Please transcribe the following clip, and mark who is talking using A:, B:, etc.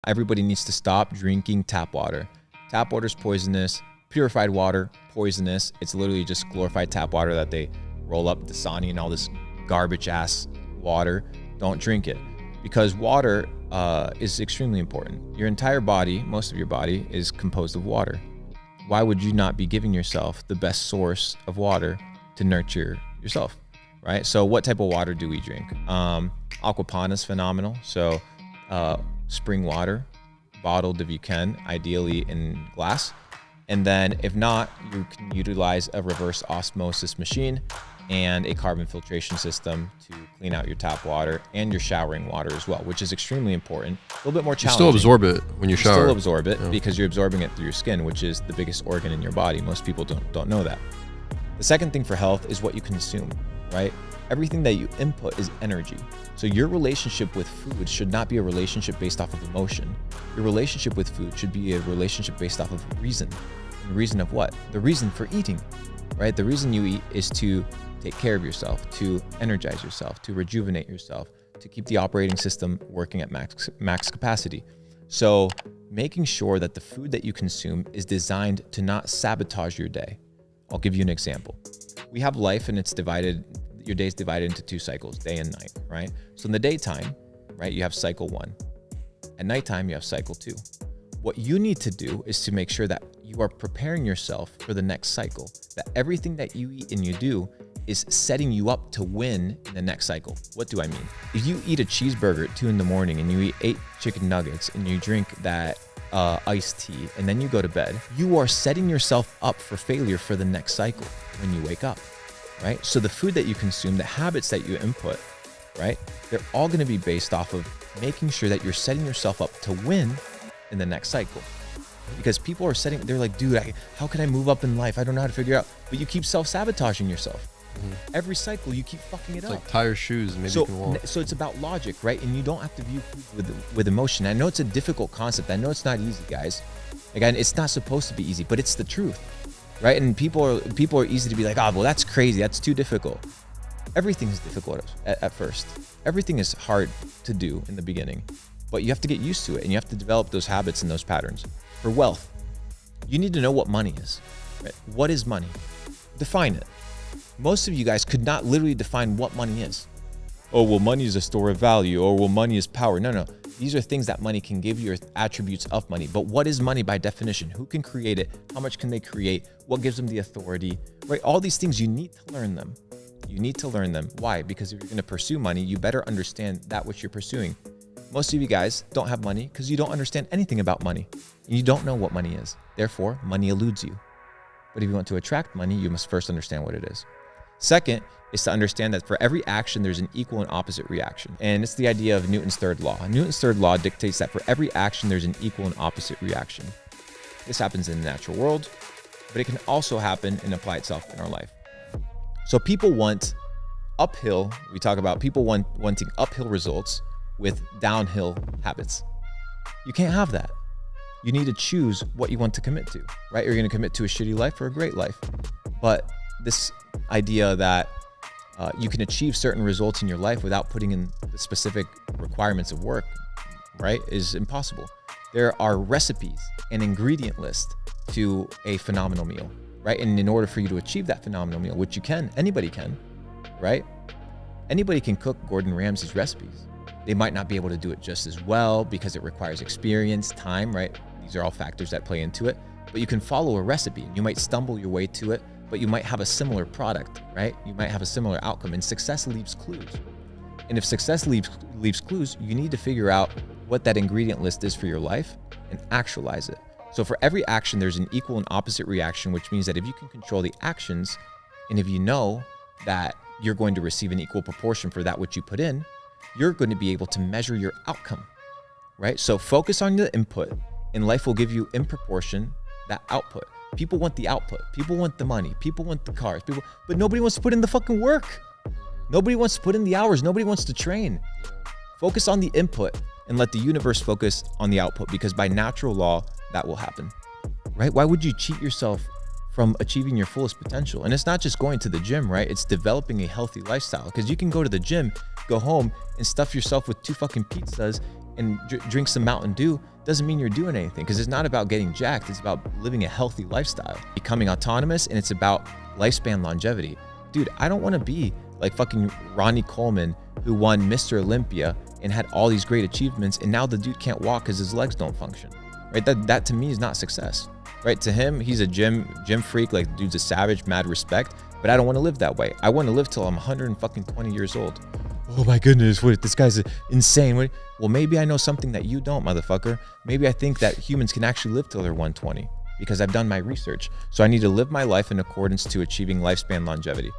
A: everybody needs to stop drinking tap water. Tap water is poisonous. Purified water, poisonous. It's literally just glorified tap water that they roll up Dasani and all this garbage ass water. Don't drink it, because water is extremely important. Your entire body, most of your body, is composed of water. Why would you not be giving yourself the best source of water to nurture yourself, right? So what type of water do we drink? Aquapana is phenomenal. So spring water, bottled if you can, ideally in glass. And then if not, you can utilize a reverse osmosis machine and a carbon filtration system to clean out your tap water and your showering water as well, which is extremely important. A little bit more challenging.
B: You still absorb it when you shower.
A: Still absorb it, yeah, because you're absorbing it through your skin, which is the biggest organ in your body. Most people don't know that. The second thing for health is what you consume, right? Everything that you input is energy. So your relationship with food should not be a relationship based off of emotion. Your relationship with food should be a relationship based off of reason. And reason of what? The reason for eating, right? The reason you eat is to take care of yourself, to energize yourself, to rejuvenate yourself, to keep the operating system working at max capacity. So making sure that the food that you consume is designed to not sabotage your day. I'll give you an example. We have life and it's divided, your day's divided into 2 cycles, day and night, right? So in the daytime, right, you have cycle 1. At nighttime, you have cycle 2. What you need to do is to make sure that you are preparing yourself for the next cycle, that everything that you eat and you do is setting you up to win in the next cycle. What do I mean? If you eat a cheeseburger at 2 in the morning and you eat 8 chicken nuggets and you drink that iced tea and then you go to bed, you are setting yourself up for failure for the next cycle when you wake up, right? So the food that you consume, the habits that you input, right? They're all gonna be based off of making sure that you're setting yourself up to win in the next cycle. Because people are they're like, dude, how can I move up in life? I don't know how to figure it out. But you keep self-sabotaging yourself. Mm-hmm. Every cycle, you keep fucking it up.
B: It's like tire shoes, maybe you can walk.
A: So it's about logic, right? And you don't have to view food with emotion. I know it's a difficult concept. I know it's not easy, guys. Again, it's not supposed to be easy, but it's the truth, right? And people are easy to be like, oh, well, that's crazy. That's too difficult. Everything is difficult at first. Everything is hard to do in the beginning, but you have to get used to it and you have to develop those habits and those patterns. For wealth, you need to know what money is, right? What is money? Define it. Most of you guys could not literally define what money is. Oh, well, money is a store of value, or well, money is power. No. These are things that money can give you, or attributes of money. But what is money by definition? Who can create it? How much can they create? What gives them the authority, right? All these things, you need to learn them. You need to learn them. Why? Because if you're going to pursue money, you better understand that which you're pursuing. Most of you guys don't have money because you don't understand anything about money. You don't know what money is. Therefore, money eludes you. But if you want to attract money, you must first understand what it is. Second is to understand that for every action, there's an equal and opposite reaction. And it's the idea of Newton's third law. Newton's third law dictates that for every action, there's an equal and opposite reaction. This happens in the natural world, but it can also happen and apply itself in our life. So people want uphill, we talk about people wanting uphill results with downhill habits. You can't have that. You need to choose what you want to commit to, right? You're going to commit to a shitty life or a great life. But this idea that you can achieve certain results in your life without putting in the specific requirements of work, right, is impossible. There are recipes and ingredient lists to a phenomenal meal, right? And in order for you to achieve that phenomenal meal, which you can, anybody can, right? Anybody can cook Gordon Ramsay's recipes. They might not be able to do it just as well because it requires experience, time, right? These are all factors that play into it. But you can follow a recipe. You might stumble your way to it, but you might have a similar product, right? You might have a similar outcome, and success leaves clues. And if success leaves clues, you need to figure out what that ingredient list is for your life and actualize it. So for every action, there's an equal and opposite reaction, which means that if you can control the actions, and if you know that you're going to receive an equal proportion for that which you put in, you're going to be able to measure your outcome, right? So focus on the input, and life will give you in proportion that output. People want the output. People want the money. People want the cars. But nobody wants to put in the fucking work. Nobody wants to put in the hours. Nobody wants to train. Focus on the input and let the universe focus on the output, because by natural law, that will happen, right? Why would you cheat yourself from achieving your fullest potential? And it's not just going to the gym, right? It's developing a healthy lifestyle, because you can go to the gym, go home and stuff yourself with 2 fucking pizzas and drink some Mountain Dew. doesn't mean you're doing anything, because it's not about getting jacked. It's about living a healthy lifestyle, becoming autonomous, and it's about lifespan longevity. Dude, I don't want to be like fucking Ronnie Coleman, who won Mr. Olympia and had all these great achievements, and now the dude can't walk because his legs don't function, right? That to me is not success, right? To him, he's a gym freak, like the dude's a savage, mad respect, but I don't want to live that way. I want to live till I'm 120 years old. Oh my goodness, what, this guy's insane. What? Well, maybe I know something that you don't, motherfucker. Maybe I think that humans can actually live till they're 120 because I've done my research. So I need to live my life in accordance to achieving lifespan longevity.